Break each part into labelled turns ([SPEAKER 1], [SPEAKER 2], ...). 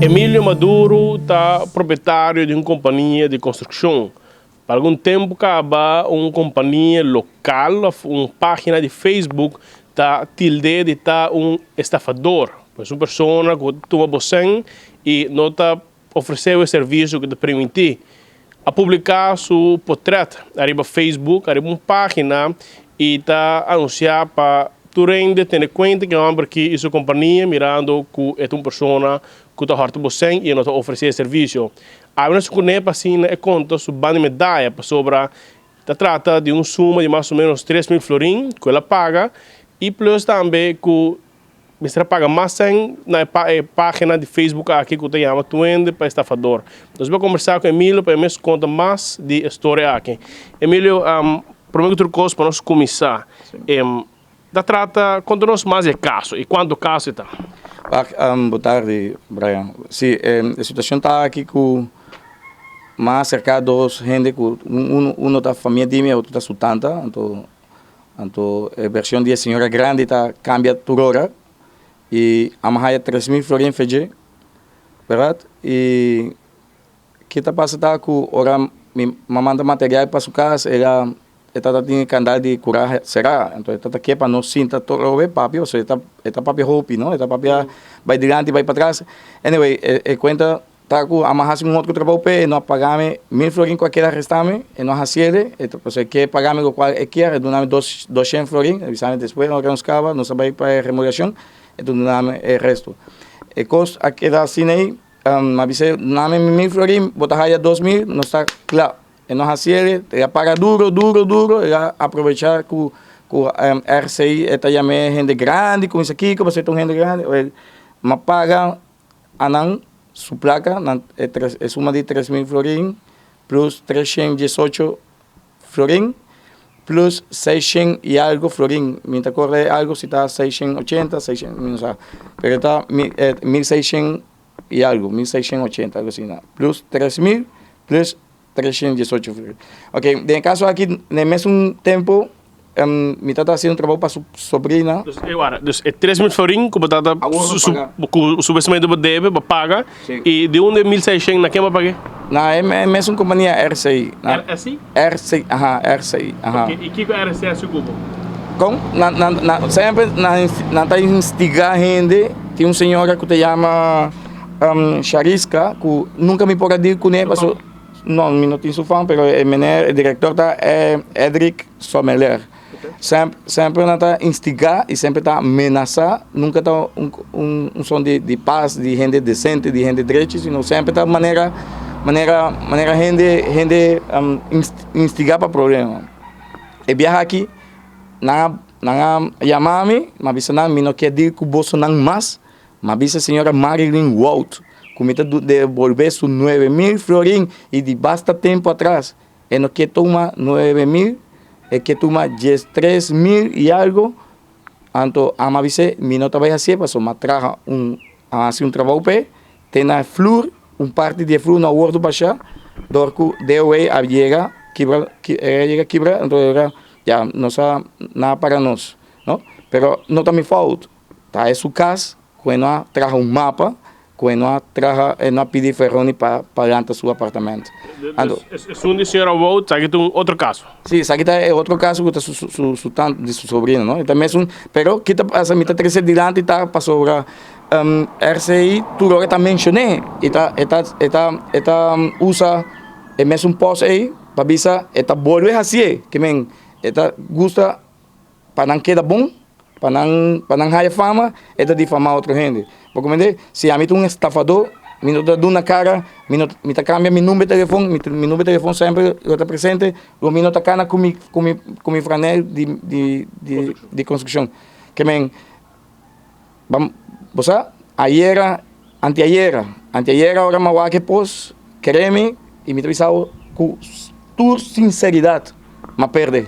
[SPEAKER 1] Emílio Maduro está proprietário de uma companhia de construção. Por algum tempo, acaba uma companhia local, uma página de Facebook, está tilde de estar um estafador. Pois uma pessoa que toma você e não está oferecendo o serviço que te permite a publicar seu portrait. Arriba Facebook, arriba uma página e está anunciar para tu rende, ter conta que é porque essa companhia mirando que é uma pessoa que está horta você e não está oferecendo serviço. A gente conhece assim é conta sobre banda medalha sobre trata de uma suma de mais ou menos 3.000 florins que ela paga e plus também que você paga mais na página de Facebook aqui que te chama Tuende para estafador. Nós vamos conversar com Emílio para me contar mais de história aqui. Emílio, primeiro outra coisa para nós começar. Da trata, conta-nos mais de caso e quanto caso está.
[SPEAKER 2] Boa tarde, Brian. Sim, a situação está aqui com mais cerca de dos gente que um da família de mim, outro da sutanta, então a versão de senhora grande está cambia por hora e a mais 3.000 florins fez, verdade? E que está passando com ora me manda material para sua casa, ela está tendo que andar de curar será, então está aqui para não sinta todo o papi, ou seja, está papi roupa, não? Está papi vai diante, vai para trás. Anyway, conta tá com amarrar um outro trabalho pé, não pagar-me 1.000 florins qualquer restame, e não fazer, então você quer pagar-me o qual é que é, doname 200 florins, avisar depois não arrancava, não sabe para remuneração, então doname o resto. E cost aqui da assim aí, avise doname 1.000 florins, botar aí 2.000, não está claro. E não fazer, ele paga duro, ele aproveitar que o RCI está chamando gente grande, como isso aqui, como você tem gente grande, ele me paga anan sua placa, é suma de 3.000 florins, plus 318 florins, plus 600 e algo florins. Me corre algo se está 680, 600, não sei, mas está 1.600 e algo, 1.680, algo assim, plus 3.000, plus 318 florins. Ok, de caso aqui, no mesmo tempo, me está fazendo trabalho para sua sobrinha.
[SPEAKER 1] Então, é 3.000 florins que o subestimento deve pagar e de onde 1.600 na quem vai pagar?
[SPEAKER 2] Na é mesmo companhia RCI.
[SPEAKER 1] RCI?
[SPEAKER 2] RCI, RCI.
[SPEAKER 1] Okay. E que é RCI se ocupa?
[SPEAKER 2] Com sempre na instigar gente, tem um senhor que te chama Charisca, que nunca me pode dizer com ele, não, não tenho seu fã, mas o diretor é Edric Sommeler. Sempre está instigar e sempre está ameaçar, nunca está um som de paz, de gente decente, de gente direita, sino sempre está maneira gente instigar para problema. E viajar aqui, não chamar-me, mas não quer dizer que o bolso não mais, mas a senhora Marilyn Walt, que me devolver os 9.000 florins e de basta tempo atrás, e não quer tomar 9.000, é que toma 3.000 e algo, então a minha vez me não trabalha assim, mas me traga um trabalho pé, tem na flor, parte de flor na horta baixa, dorco deu a chega quebra, então já não sabe nada para nós, não? Pero não também falta, tá? É sua casa, quando traga um mapa, quando traga não pedir ferroni para plantar seu apartamento.
[SPEAKER 1] É um de senhora Walt, aqui tem outro caso.
[SPEAKER 2] Sim, aqui é outro caso que está de sua sobrinha, não? Também é pero que está essa mita terceira diante está para sobre RCI, tudo que está mencionei, está usa é mesmo post aí, para bisa, está volver assim, que men, está gosta para não queda bom, para não ganhar fama, está difamar outra gente. Porque me se a mim tem um estafador, me dá na cara, me cambia meu número de telefone sempre está presente, o me está cana com mi franel de construção. Que men, você anteayer agora me vai que pôs, quereme e me trisau com tua sinceridade, mas perde.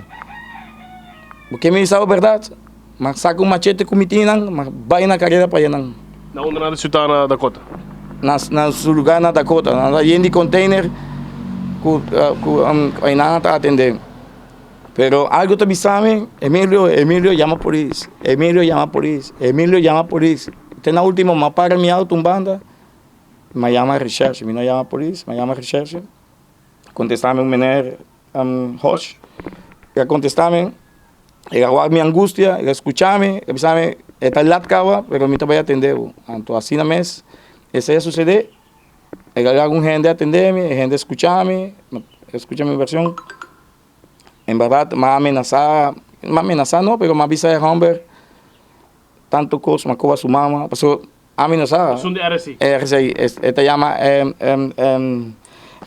[SPEAKER 2] Porque me sabe a verdade, mas saca um machete com mitinang, mas vai na carreira para não.
[SPEAKER 1] Na onde nada se está na Dakota?
[SPEAKER 2] Na lugar na Dakota, na de container, que ainda está atendendo. Pero algo te sabe, Emílio llama a polícia, Emílio llama a polícia. Tem na última, me para minha auto, banda, me llama recherche, me llama policía, me llama recherche. Contestame un meneer Hosh, que contestame, ele aguarda minha angústia, ele escutame, ele sabe, está lá de cava, pero me também atendeu. Então assim na mês, isso ia suceder. Ele algum gente atender-me, gente escutame, escuta minha versão. Em verdade, me amenazar não, pero me avisa de Humber, tanto coisa, me cobra sua mama, passou amenazar.
[SPEAKER 1] Son de RSI.
[SPEAKER 2] RSI,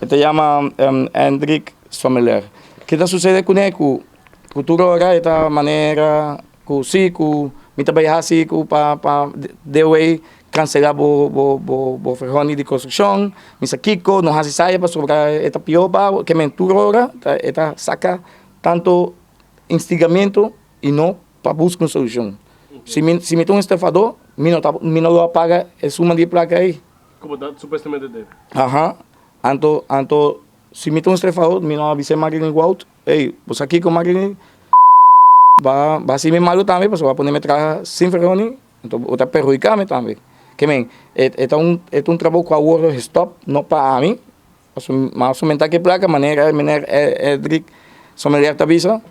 [SPEAKER 2] te llama Hendrik Sommelier. ¿Qué te sucede con él? Que tú ahora de esta manera, que sí, que me trabaja así, que para de hoy cancelar bo ferroni de construcción, mis Kiko, nos hace saia para sobre esta pioba, que me tú ahora, esta saca tanto instigamiento y no para buscar una solución. Okay. Si me tengo un estafador, me no lo apaga, es suma de placa ahí.
[SPEAKER 1] Como supuestamente debe.
[SPEAKER 2] Ajá. Anto, si me tengo un estafador, me no avise Marilyn Walt, hey, pues aquí con Marilyn va a ser malo también, pues va a ponerme trabajar sin ferroni, entonces va a perjudicarme también. Que men, es un trabajo que ahora stop, no para mí, más o menos que placa, manera Edric Sommelier te avisa,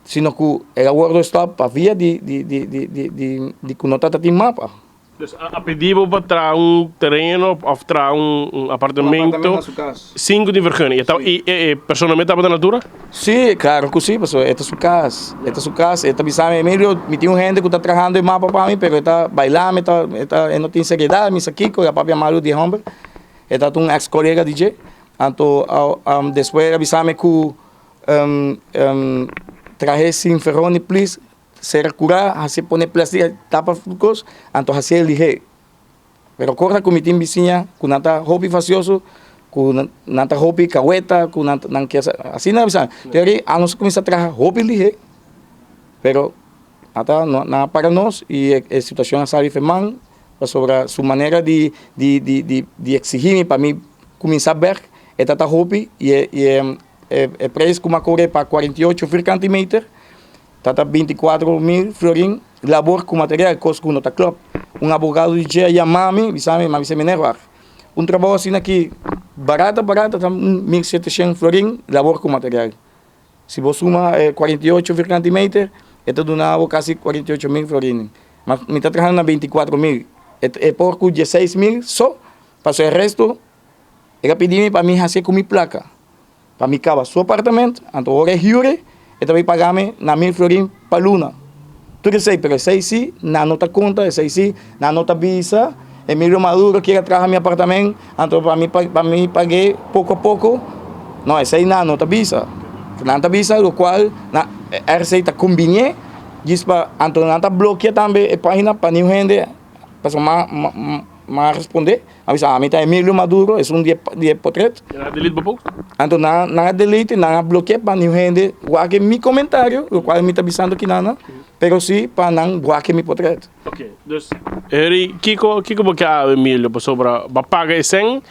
[SPEAKER 2] sino que el acuerdo está para via de que não está em mapa.
[SPEAKER 1] Dus a pedido para trazer terreno ou trazer apartamento, 5 de vergunning. E personalmente estava na altura?
[SPEAKER 2] Sim, claro que sim, pessoal. Esta é sua casa. Esta é sua casa. Esta visão é melhor. Me tem gente que está trabalhando em mapa para mim, mas está bailando, está não tem seriedade, mas aqui com a papia malu de Humber. Esta é um ex-colega DJ. Então, depois avisame que traje sin ferroni, please, ser curar, hacer poner plástico, tapa flucos, entonces hacer ligeiro. Pero corta com mitim vizinha, com nata hobby facioso, com nata hobby cahueta, com nata assim não é, teoria, a nós começar a trabalhar hobby ligeiro. Pero até não para nós e a situação sabe feman sobre sua maneira de exigir para mim começar a ver é tata hobby e preço como a cor para 48 cm, tata 24.000 florin, labor com material, coisa que não está claro. Advogado de dia chamame, me avisa minerar. Trabalho assim aqui, barata, tá 1.700 florin, labor com material. Se você suma 48 cm, então donava quase 48.000 florin. Mas me está trabalhando na 24.000. É pouco 16.000 só, para o resto, ele pediu para mim fazer com minha placa. Para me cavar seu apartamento, então agora é jure, e também pagar-me na 1.000 florin para luna. Tudo isso aí, pero isso aí sim, na nota conta, isso aí sim, na nota visa, Emílio Maduro quer trazer meu apartamento, então para mim paguei pouco a pouco, não, isso aí na nota visa. Na nota visa, o qual, na receita combinei, diz para, então na nota bloqueia também a página para nenhum gente, para responder, a mim está Emílio Maduro, é um dia portrait.
[SPEAKER 1] Não delete para pouco?
[SPEAKER 2] Então não delete, não bloqueia para nenhum gente, guarde meu comentário, o qual me está avisando que nada, pero sim para não guardar meu portrait.
[SPEAKER 1] Ok, dus Kiko porque Emílio sobre vai pagar 100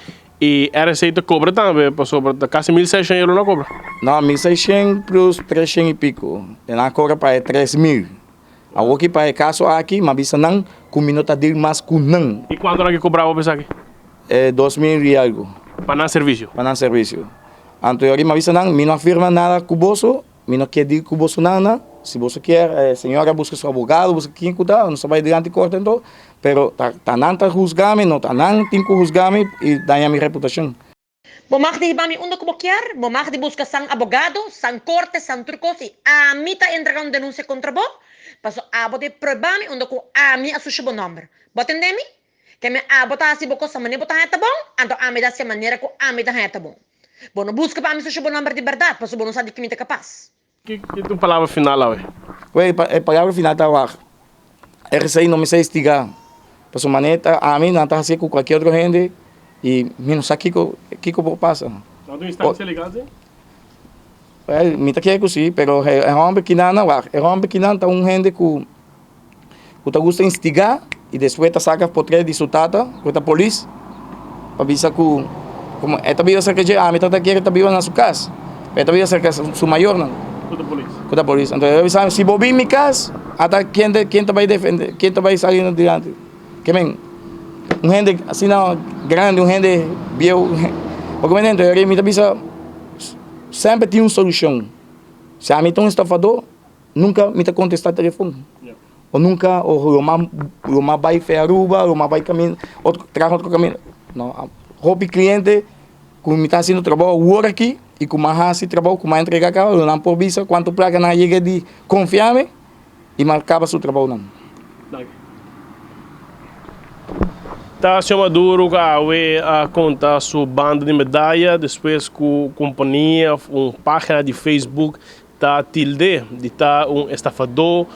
[SPEAKER 1] e a receita cobra também sobre quase 1.600 euros não cobra?
[SPEAKER 2] Não, 1.600 plus 300 e pico, não cobra para 3.000. Agora que para o caso aqui, mas bisa não, com minuto de mais com não.
[SPEAKER 1] E quanto é que cobrava para aqui?
[SPEAKER 2] 2.000 e algo.
[SPEAKER 1] Para não serviço?
[SPEAKER 2] Para não serviço. Então, eu me avisa não, me não afirma nada com você, me não quer dizer com você nada. Se você quer, senhora, busca seu advogado, busca quem cuidar, não se vai diante de corte, então. Pero, tá não tá juzgar-me, não tá não tem que juzgar-me e daí a minha reputação.
[SPEAKER 3] Bom, mag de mami undo como quer, bom mag de busca sang abogado, sang corte, sang trucos e a mim tá entregando denúncia contra você. Paso abo de probami undo ko ami asusho bo number. Botendemi? Que me abo ta si boko sa maneira botar reta bom, anto ami da se maneira ko ami da reta bom. Bom, não busca para ami asusho bo number de verdade, paso bom não sabe que me tá capaz.
[SPEAKER 1] Que tu palavra final lá, ué?
[SPEAKER 2] Ué, a palavra final tá lá. RCI não me sei estigar. Paso maneira a mim não tá assim com qualquer outro gente e menos aqui que passa.
[SPEAKER 1] Não tem instância legal, sim?
[SPEAKER 2] Me tá querendo sim, pero é homem que não lá. É homem que não tá gente que tá gosta de instigar e depois tá saca por trás de sutata, com a polícia, para avisar que como esta vida cerca de me tá querendo tá viva na sua casa. Esta vida cerca su maior não. Com a polícia. Então eu avisar se vou vir minha casa, até quem tá vai defender, quem tá vai sair adiante. Que men gente assim não grande, gente viejo, porque me entendo, eu me tabisa sempre tem uma solução. Se a mim tem um estafador, nunca me contestar telefone. Ou nunca, ou eu vai para Aruba, ou vai caminho, traga outro caminho. Não, roupa cliente, que me está fazendo trabalho agora aqui, e com mais trabalho, com mais entrega cá, eu não por visa, quanto placa não chega de confiar-me, e me acaba seu trabalho não.
[SPEAKER 1] Tá, senhor Maduro, a conta sua banda de medalha, depois com companhia, uma página de Facebook, tá tilde de estar estafador,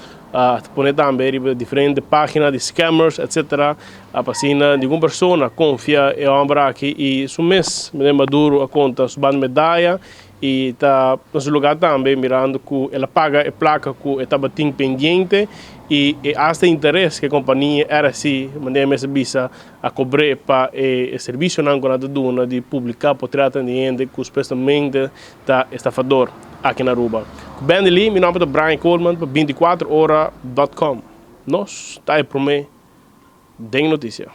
[SPEAKER 1] pôr também diferentes páginas de scammers, etc. A página de uma pessoa confia em um aqui e isso mesmo, Maduro, a conta sua banda de medalha, e está no lugar também mirando que ela paga a placa que estava pendiente e hasta interesse que a companhia era assim, maneira mais visa a cobrar para o serviço não com duna de publicar por tratar de gente que supostamente está estafador aqui na Aruba. Bem ali, meu nome é Brian Coleman para 24horas.com. Nós está aí para mim, tem notícia.